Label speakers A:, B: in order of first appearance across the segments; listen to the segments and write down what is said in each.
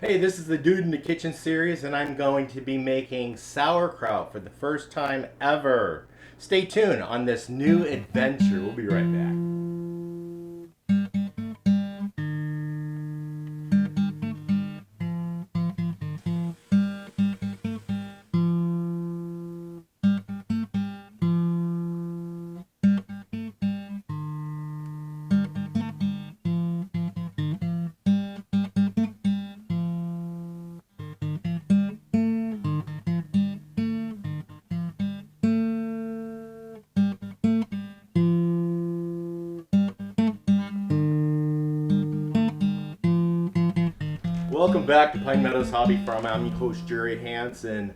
A: Hey, this is the Dude in the Kitchen series, and I'm going to be making sauerkraut for the first time ever. Stay tuned on this new adventure. We'll be right back. Welcome back to Pine Meadows Hobby Farm. I'm your host, Jerry Hansen.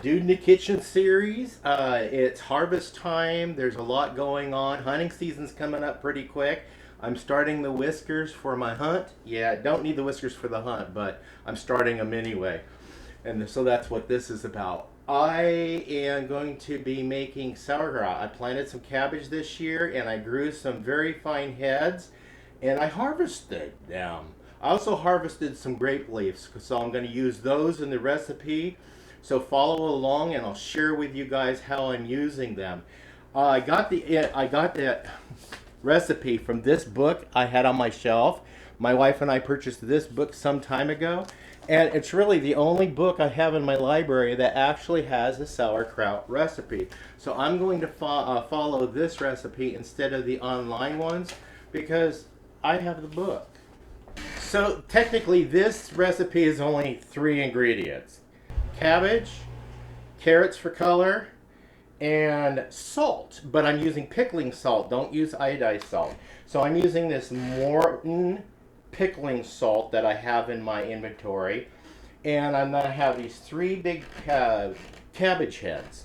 A: Dude in the Kitchen series. It's harvest time. There's a lot going on. Hunting season's coming up pretty quick. I'm starting the whiskers for my hunt. Yeah, don't need the whiskers for the hunt, but I'm starting them anyway. And so that's what this is about. I am going to be making sauerkraut. I planted some cabbage this year and I grew some very fine heads and I harvested them. I also harvested some grape leaves, so I'm going to use those in the recipe. So follow along and I'll share with you guys how I'm using them. I got that recipe from this book I had on my shelf. My wife and I purchased this book some time ago, and it's really the only book I have in my library that actually has a sauerkraut recipe. So I'm going to follow this recipe instead of the online ones because I have the book. So technically this recipe is only 3 ingredients. Cabbage, carrots for color, and salt. But I'm using pickling salt. Don't use iodized salt. So I'm using this Morton pickling salt that I have in my inventory. And I'm going to have these 3 big cabbage heads.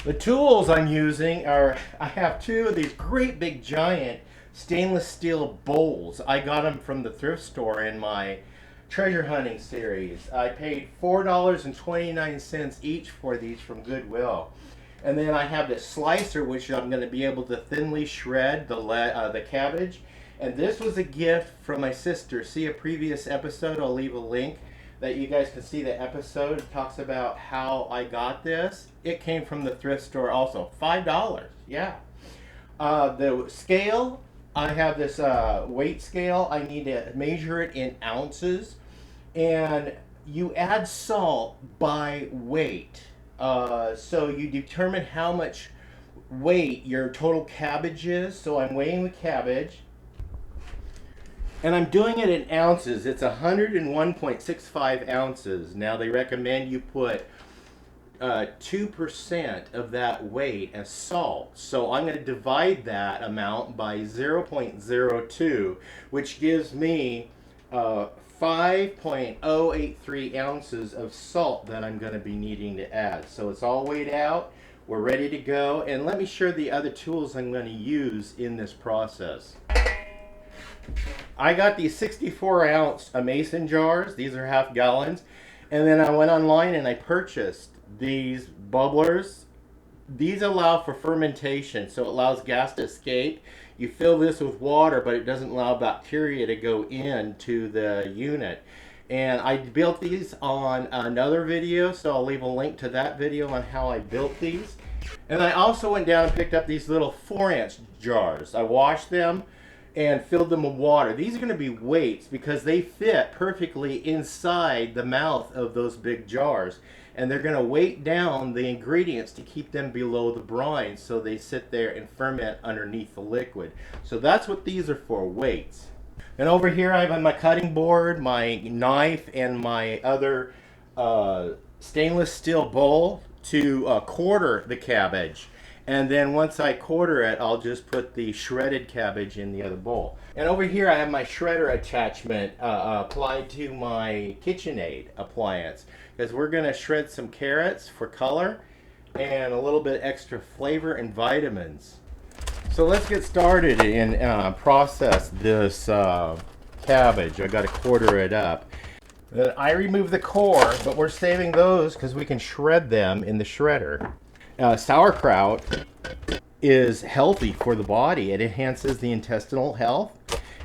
A: The tools I'm using are, I have 2 of these great big giant stainless steel bowls. I got them from the thrift store in my treasure hunting series. I paid $4.29 each for these from Goodwill. And then I have this slicer, which I'm going to be able to thinly shred the cabbage. And this was a gift from my sister. See a previous episode. I'll leave a link that you guys can see the episode. It talks about how I got this. It came from the thrift store also. $5. Yeah. The scale, I have this weight scale. I need to measure it in ounces. And you add salt by weight. So you determine how much weight your total cabbage is. So I'm weighing the cabbage. And I'm doing it in ounces. It's 101.65 ounces. Now they recommend you put 2% of that weight as salt. So I'm going to divide that amount by 0.02, which gives me 5.083 ounces of salt that I'm going to be needing to add. So it's all weighed out. We're ready to go. And let me share the other tools I'm going to use in this process. I got these 64-ounce mason jars. These are half gallons. And then I went online and I purchased these bubblers. These allow for fermentation, so it allows gas to escape. You fill this with water, but it doesn't allow bacteria to go into the unit. And I built these on another video, so I'll leave a link to that video on how I built these. And I also went down and picked up these little 4-inch jars. I washed them and filled them with water. These are going to be weights because they fit perfectly inside the mouth of those big jars. And they're going to weight down the ingredients to keep them below the brine so they sit there and ferment underneath the liquid. So that's what these are for, weights. And over here I have my cutting board, my knife, and my other stainless steel bowl to quarter the cabbage. And then once I quarter it, I'll just put the shredded cabbage in the other bowl. And over here I have my shredder attachment applied to my KitchenAid appliance, because we're going to shred some carrots for color and a little bit extra flavor and vitamins. So let's get started and process this cabbage. I got to quarter it up. Then I remove the core, but we're saving those because we can shred them in the shredder. Sauerkraut is healthy for the body. It enhances the intestinal health.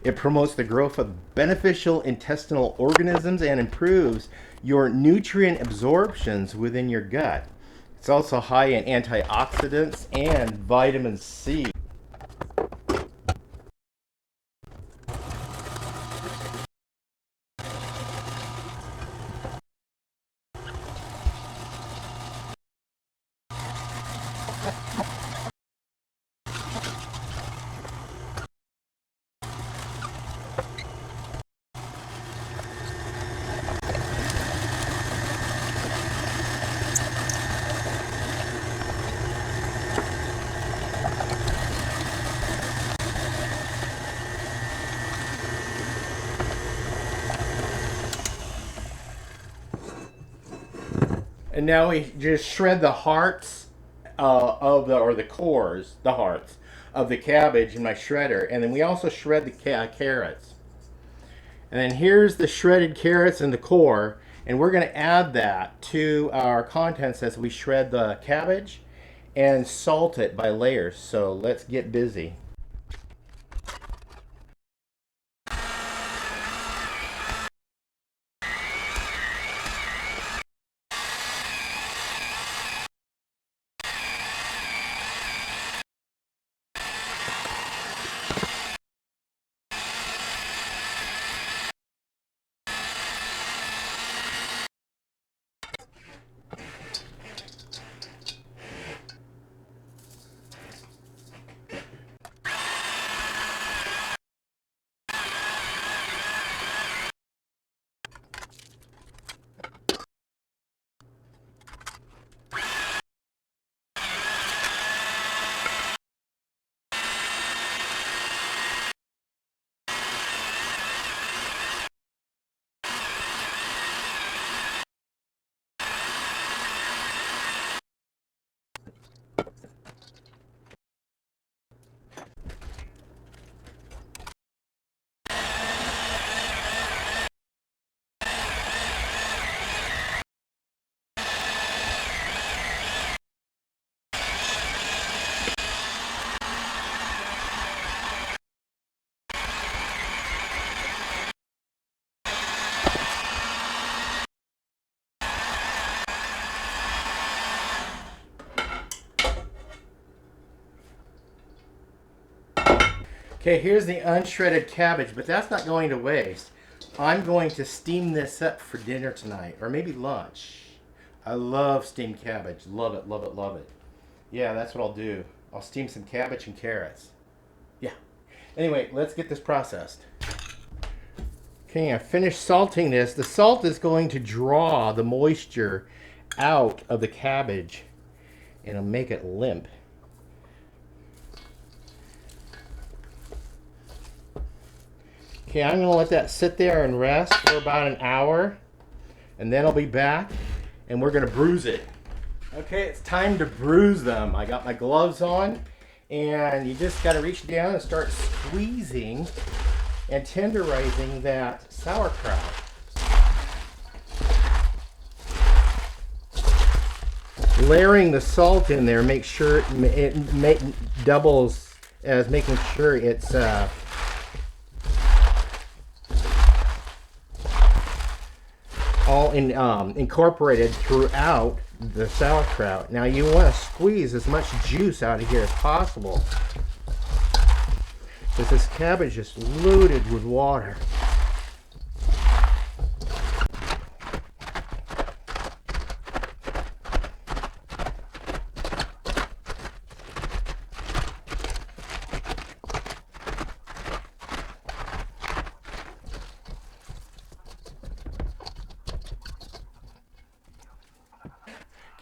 A: It promotes the growth of beneficial intestinal organisms and improves your nutrient absorptions within your gut. It's also high in antioxidants and vitamin C. And now we just shred the hearts or the cores, the hearts of the cabbage in my shredder, and then we also shred the carrots. And then here's the shredded carrots and the core, and we're going to add that to our contents as we shred the cabbage and salt it by layers. So let's get busy. Okay, here's the unshredded cabbage, but that's not going to waste. I'm going to steam this up for dinner tonight, or maybe lunch. I love steamed cabbage. Love it, love it, love it. Yeah, that's what I'll do. I'll steam some cabbage and carrots. Yeah. Anyway, let's get this processed. Okay, I finished salting this. The salt is going to draw the moisture out of the cabbage and it'll make it limp. Okay, I'm going to let that sit there and rest for about an hour, and then I'll be back, and we're going to bruise it. Okay, it's time to bruise them. I got my gloves on, and you just got to reach down and start squeezing and tenderizing that sauerkraut. Layering the salt in there, make sure it doubles as making sure it's all incorporated throughout the sauerkraut. Now you want to squeeze as much juice out of here as possible, because this cabbage is loaded with water.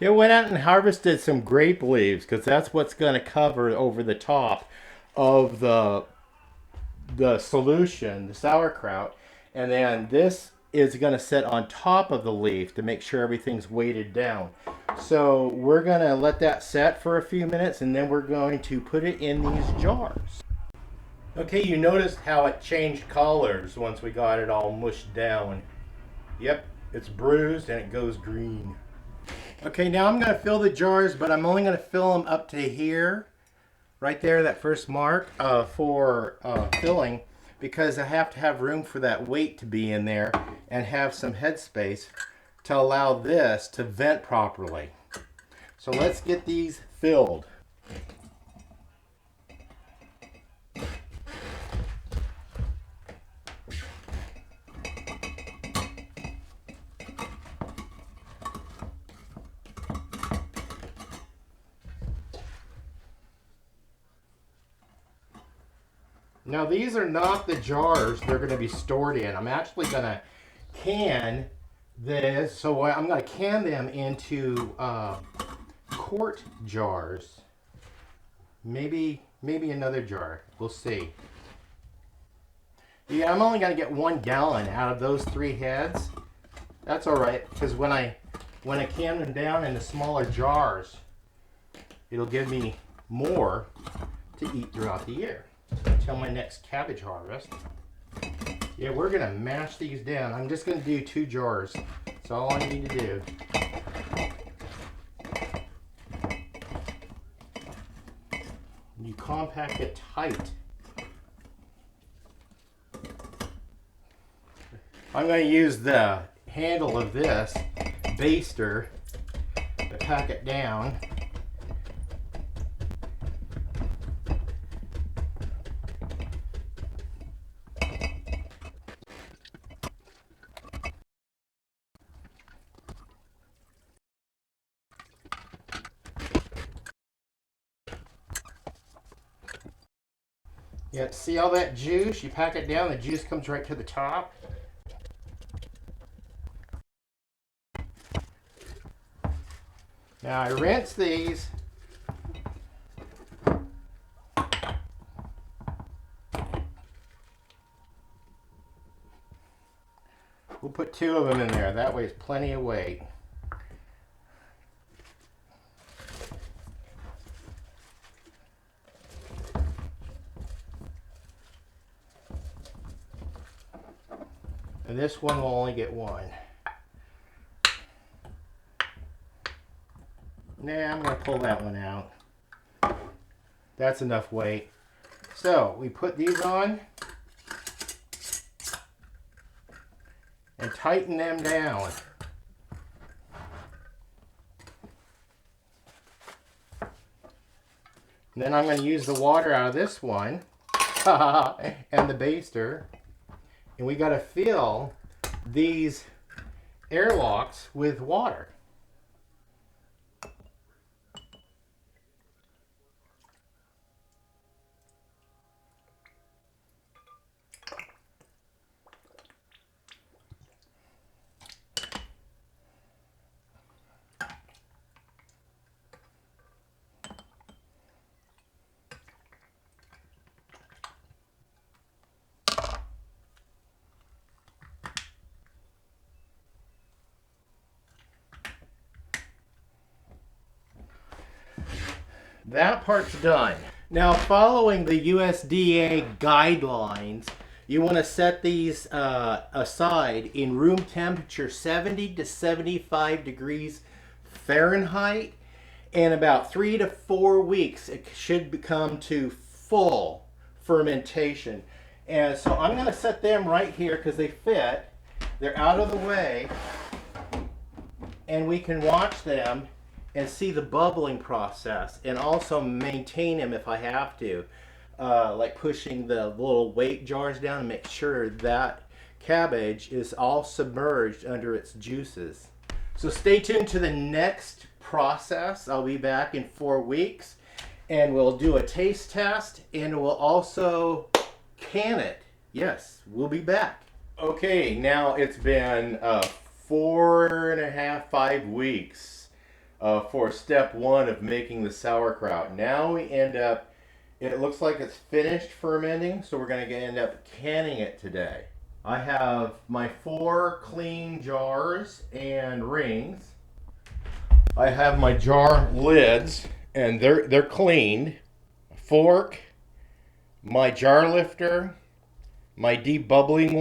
A: I went out and harvested some grape leaves because that's what's going to cover over the top of the solution, the sauerkraut. And then this is going to sit on top of the leaf to make sure everything's weighted down. So we're going to let that set for a few minutes, and then we're going to put it in these jars. Okay, you noticed how it changed colors once we got it all mushed down. Yep, it's bruised and it goes green. Okay, now I'm going to fill the jars, but I'm only going to fill them up to here. Right there, that first mark for filling. because I have to have room for that weight to be in there and have some headspace to allow this to vent properly. So let's get these filled. Now these are not the jars they're going to be stored in. I'm actually going to can this, so I'm going to can them into quart jars. Maybe another jar. We'll see. Yeah, I'm only going to get 1 gallon out of those 3 heads. That's all right, because when I can them down into smaller jars, it'll give me more to eat throughout the year until my next cabbage harvest. Yeah, we're going to mash these down. I'm just going to do 2 jars. That's all I need to do. You compact it tight. I'm going to use the handle of this baster to pack it down. Yeah, see all that juice? You pack it down, the juice comes right to the top. Now I rinse these. We'll put 2 of them in there. That way it's plenty of weight. And this one will only get 1. Nah, I'm going to pull that one out. That's enough weight. So, we put these on and tighten them down. And then I'm going to use the water out of this one and the baster. And we got to fill these airlocks with water. That part's done. Now, following the USDA guidelines, you want to set these aside in room temperature 70 to 75 degrees Fahrenheit. In about 3 to 4 weeks, it should come to full fermentation. And so I'm going to set them right here because they fit. They're out of the way. And we can watch them and see the bubbling process, and also maintain them if I have to, like pushing the little weight jars down and make sure that cabbage is all submerged under its juices. So stay tuned to the next process. I'll be back in 4 weeks, and we'll do a taste test, and we'll also can it. Yes, we'll be back. Okay, now it's been 4.5, 5 weeks. For step 1 of making the sauerkraut. Now we end up, it looks like it's finished fermenting, so we're going to end up canning it today. I have my 4 clean jars and rings. I have my jar lids, and they're cleaned. Fork, my jar lifter, my debubbling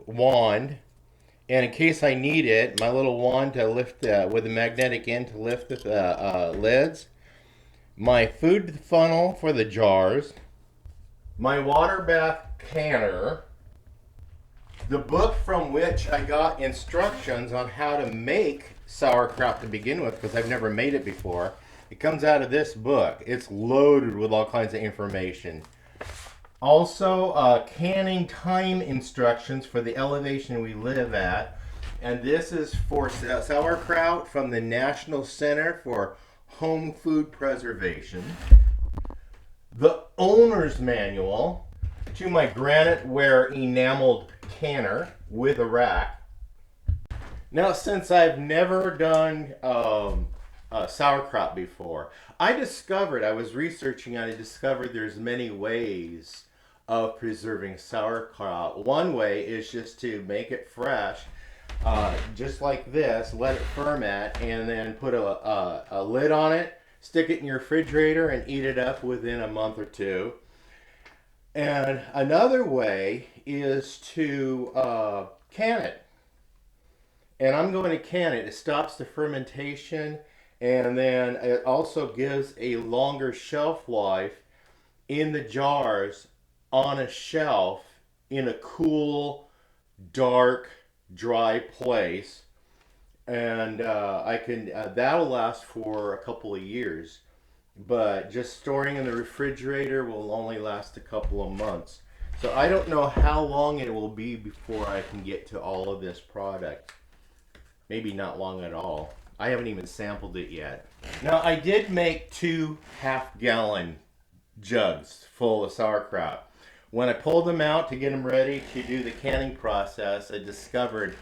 A: wand, and in case I need it, my little wand to lift with a magnetic end to lift the lids. My food funnel for the jars. My water bath canner, the book from which I got instructions on how to make sauerkraut to begin with, because I've never made it before. It comes out of this book. It's loaded with all kinds of information. Also, canning time instructions for the elevation we live at. And this is for sauerkraut from the National Center for Home Food Preservation. The owner's manual to my granite-ware enameled canner with a rack. Now, since I've never done sauerkraut before, I was researching and I discovered there's many ways of preserving sauerkraut. One way is just to make it fresh, just like this, let it ferment, and then put a lid on it, stick it in your refrigerator, and eat it up within a month or two. And another way is to can it. And I'm going to can it. It stops the fermentation, and then it also gives a longer shelf life in the jars on a shelf in a cool, dark, dry place. And that'll last for a couple of years. But just storing in the refrigerator will only last a couple of months. So I don't know how long it will be before I can get to all of this product. Maybe not long at all. I haven't even sampled it yet. Now, I did make 2 half-gallon jugs full of sauerkraut. When I pulled them out to get them ready to do the canning process, I discovered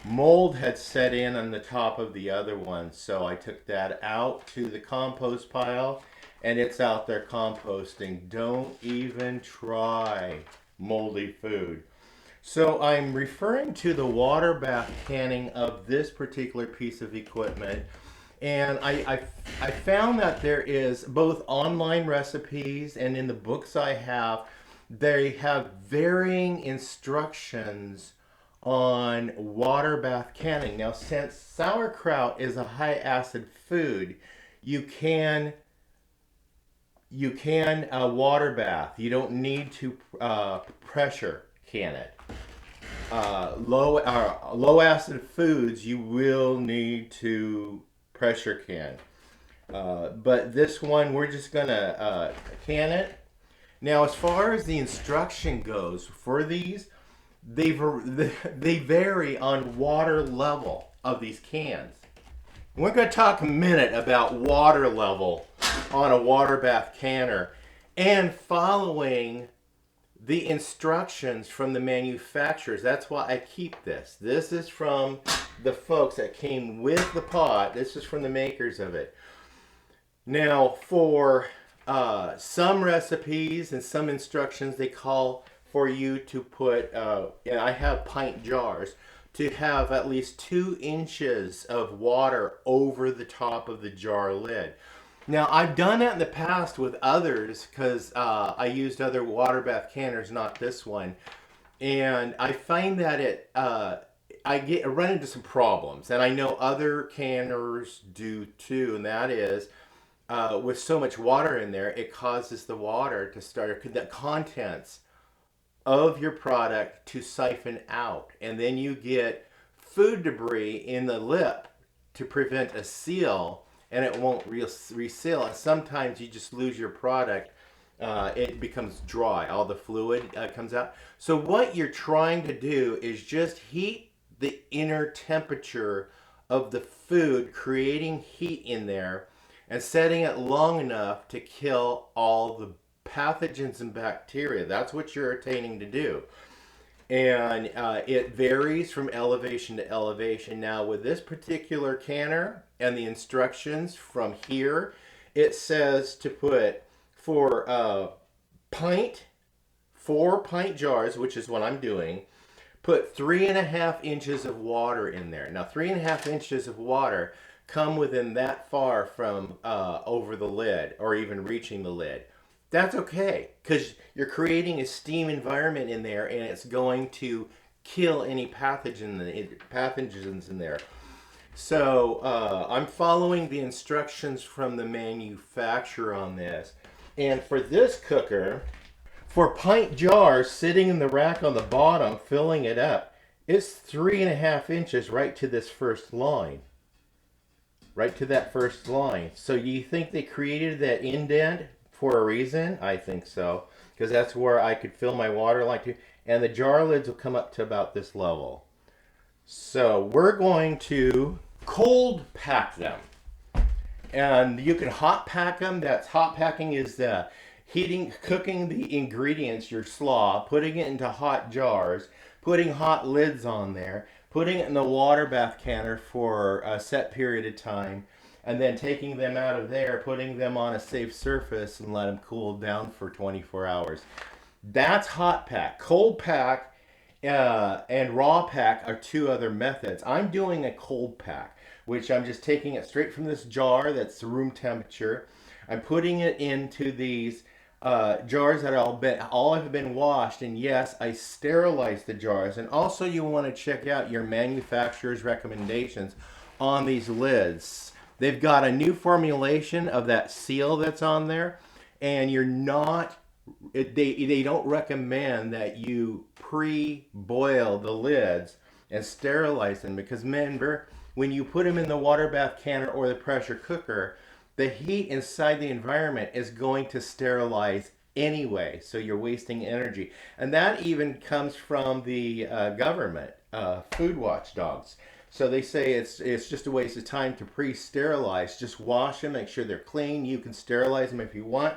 A: mold had set in on the top of the other one. So I took that out to the compost pile, and it's out there composting. Don't even try moldy food. So I'm referring to the water bath canning of this particular piece of equipment. And I found that there is both online recipes, and in the books I have, they have varying instructions on water bath canning. Now, since sauerkraut is a high acid food, you can water bath. You don't need to pressure can it. Low acid foods you will need to pressure can. But this one, we're just gonna can it. Now, as far as the instruction goes for these, they vary on water level of these cans. We're going to talk a minute about water level on a water bath canner and following the instructions from the manufacturers. That's why I keep this. This is from the folks that came with the pot. This is from the makers of it. Now, for some recipes and some instructions, they call for you to put, and I have pint jars, to have at least 2 inches of water over the top of the jar lid. Now, I've done that in the past with others because I used other water bath canners, not this one. And I find that I run into some problems. And I know other canners do too, and that is, with so much water in there, it causes the water to start, the contents of your product to siphon out. And then you get food debris in the lip to prevent a seal, and it won't reseal. And sometimes you just lose your product. It becomes dry. All the fluid comes out. So what you're trying to do is just heat the inner temperature of the food, creating heat in there, and setting it long enough to kill all the pathogens and bacteria. That's what you're attaining to do. And it varies from elevation to elevation. Now, with this particular canner and the instructions from here, it says to put for 4 pint jars, which is what I'm doing, put 3.5 inches of water in there. Now, 3.5 inches of water come within that far from over the lid or even reaching the lid. That's okay, because you're creating a steam environment in there, and it's going to kill any pathogens in there. So I'm following the instructions from the manufacturer on this. And for this cooker, For pint jars sitting in the rack on the bottom, filling it up, it's 3.5 inches right to this first line. Right to that first line. So you think they created that indent for a reason? I think so. Because that's where I could fill my water line to. And the jar lids will come up to about this level. So we're going to cold pack them. And you can hot pack them. That's hot packing is cooking the ingredients, your slaw, putting it into hot jars, putting hot lids on there, putting it in the water bath canner for a set period of time, and then taking them out of there, putting them on a safe surface and let them cool down for 24 hours. That's hot pack. Cold pack and raw pack are two other methods. I'm doing a cold pack, which I'm just taking it straight from this jar that's room temperature. I'm putting it into these jars that all have been washed, and yes, I sterilize the jars. And also you want to check out your manufacturer's recommendations on these lids. They've got a new formulation of that seal that's on there, and they don't recommend that you pre-boil the lids and sterilize them, because remember, when you put them in the water bath canner or the pressure cooker, the heat inside the environment is going to sterilize anyway, so you're wasting energy. And that even comes from the government, food watchdogs. So they say it's just a waste of time to pre-sterilize. Just wash them, make sure they're clean. You can sterilize them if you want,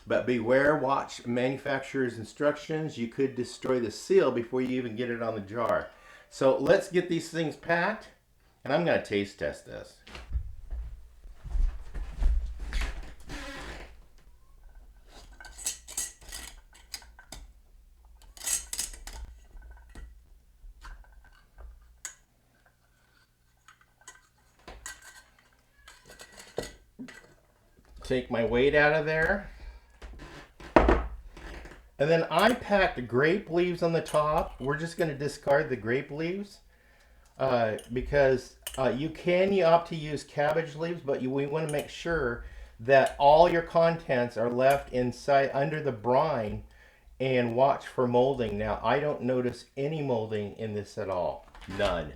A: but beware, watch manufacturer's instructions. You could destroy the seal before you even get it on the jar. So let's get these things packed, and I'm going to taste test this. Take my weight out of there. And then I packed grape leaves on the top. We're just going to discard the grape leaves because you opt to use cabbage leaves, but we want to make sure that all your contents are left inside under the brine, and watch for molding. Now, I don't notice any molding in this at all. None.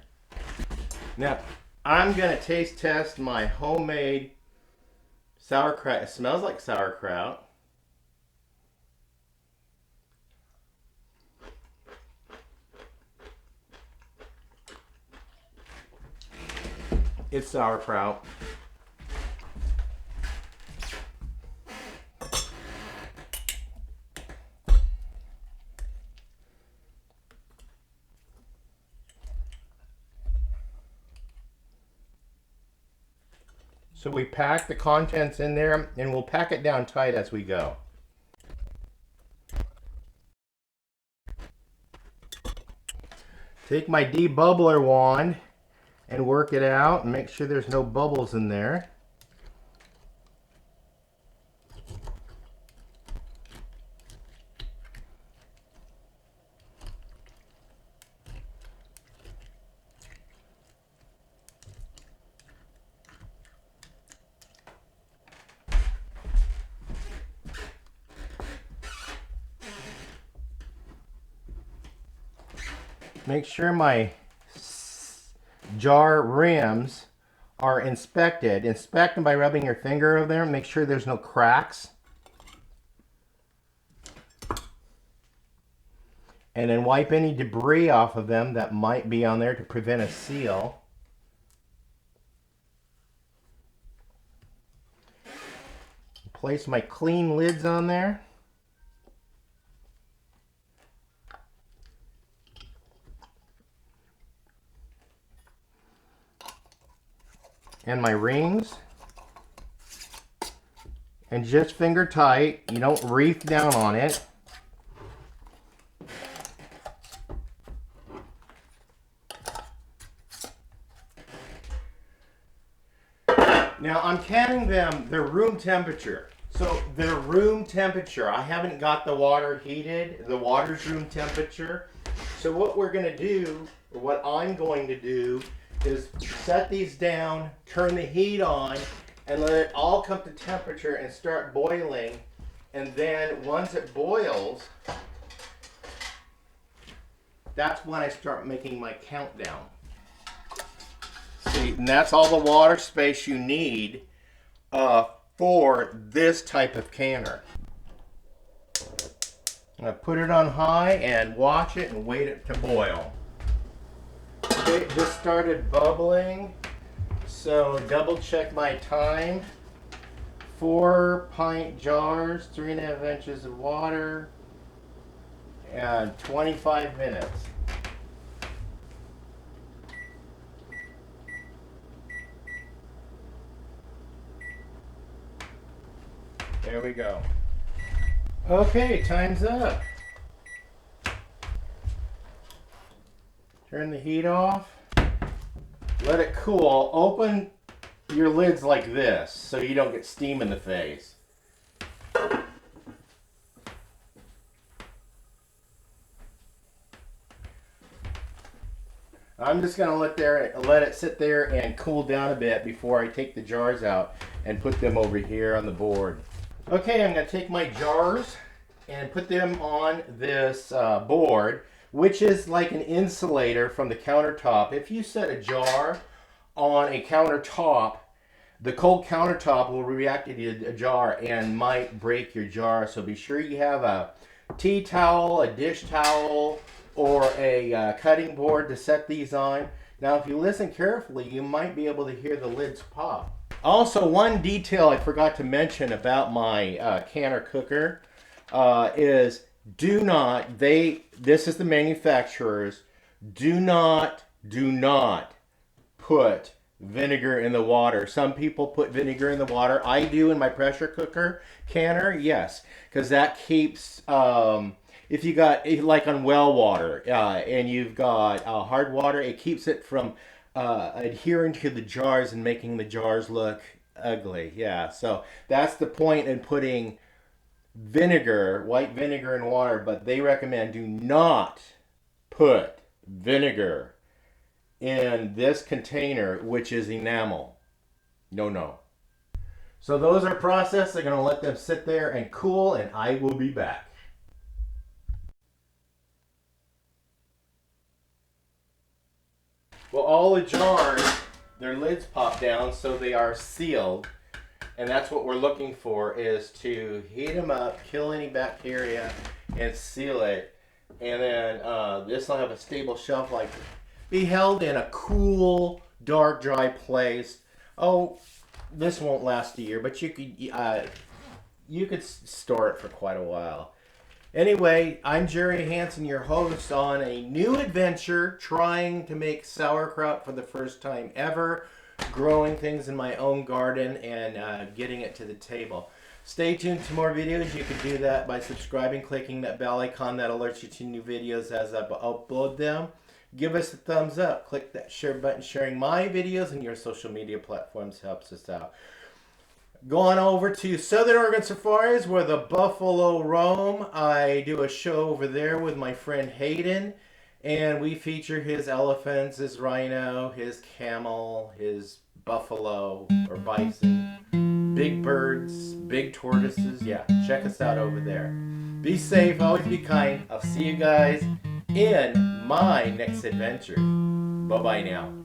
A: Now, I'm going to taste test my homemade sauerkraut. It smells like sauerkraut. It's sauerkraut. So we pack the contents in there, and we'll pack it down tight as we go. Take my debubbler wand and work it out and make sure there's no bubbles in there. Make sure my jar rims are inspected. Inspect them by rubbing your finger over there. Make sure there's no cracks. And then wipe any debris off of them that might be on there to prevent a seal. Place my clean lids on there. And my rings, and just finger tight. You don't reef down on it. Now I'm canning them, they're room temperature. So they're room temperature. I haven't got the water heated. The water's room temperature. So what we're going to do, or what I'm going to do, is set these down, turn the heat on, and let it all come to temperature and start boiling And then once it boils, that's when I start making my countdown. See, and that's all the water space you need for this type of canner. I'm going to put it on high and watch it and wait it to boil. Okay, it just started bubbling, so double check my time. 4-pint jars, 3.5 inches of water, and 25 minutes. There we go. Okay, time's up. Turn the heat off. Let it cool. Open your lids like this so you don't get steam in the face. I'm just going to let it sit there and cool down a bit before I take the jars out and put them over here on the board. Okay, I'm going to take my jars and put them on this board, which is like an insulator from the countertop. If you set a jar on a countertop, the cold countertop will react to a jar and might break your jar. So be sure you have a tea towel, a dish towel, or a cutting board to set these on. Now, if you listen carefully, you might be able to hear the lids pop. Also, one detail I forgot to mention about my canner cooker is this is the manufacturer's, do not put vinegar in the water. Some people put vinegar in the water. I do in my pressure cooker canner, yes, because that keeps, if you got, like on well water and you've got hard water, it keeps it from adhering to the jars and making the jars look ugly. Yeah, so that's the point in putting vinegar, white vinegar in water, but they recommend do not put vinegar in this container, which is enamel. No. So those are processed. They're going to let them sit there and cool, and I will be back. Well, all the jars, their lids pop down, so they are sealed. And that's what we're looking for, is to heat them up, kill any bacteria, and seal it. And then this will have a stable shelf life. Be held in a cool, dark, dry place. Oh, this won't last a year, but you could store it for quite a while. Anyway, I'm Jerry Hansen, your host on a new adventure, trying to make sauerkraut for the first time ever, growing things in my own garden and getting it to the table. Stay tuned to more videos. You can do that by subscribing, clicking that bell icon that alerts you to new videos as I upload them. Give us a thumbs up. Click that share button. Sharing my videos on your social media platforms helps us out. Go on over to Southern Oregon Safaris where the buffalo roam. I do a show over there with my friend Hayden, and we feature his elephants, his rhino, his camel, his buffalo or bison, big birds, big tortoises. Yeah, check us out over there. Be safe, always be kind. I'll see you guys in my next adventure. Bye-bye now.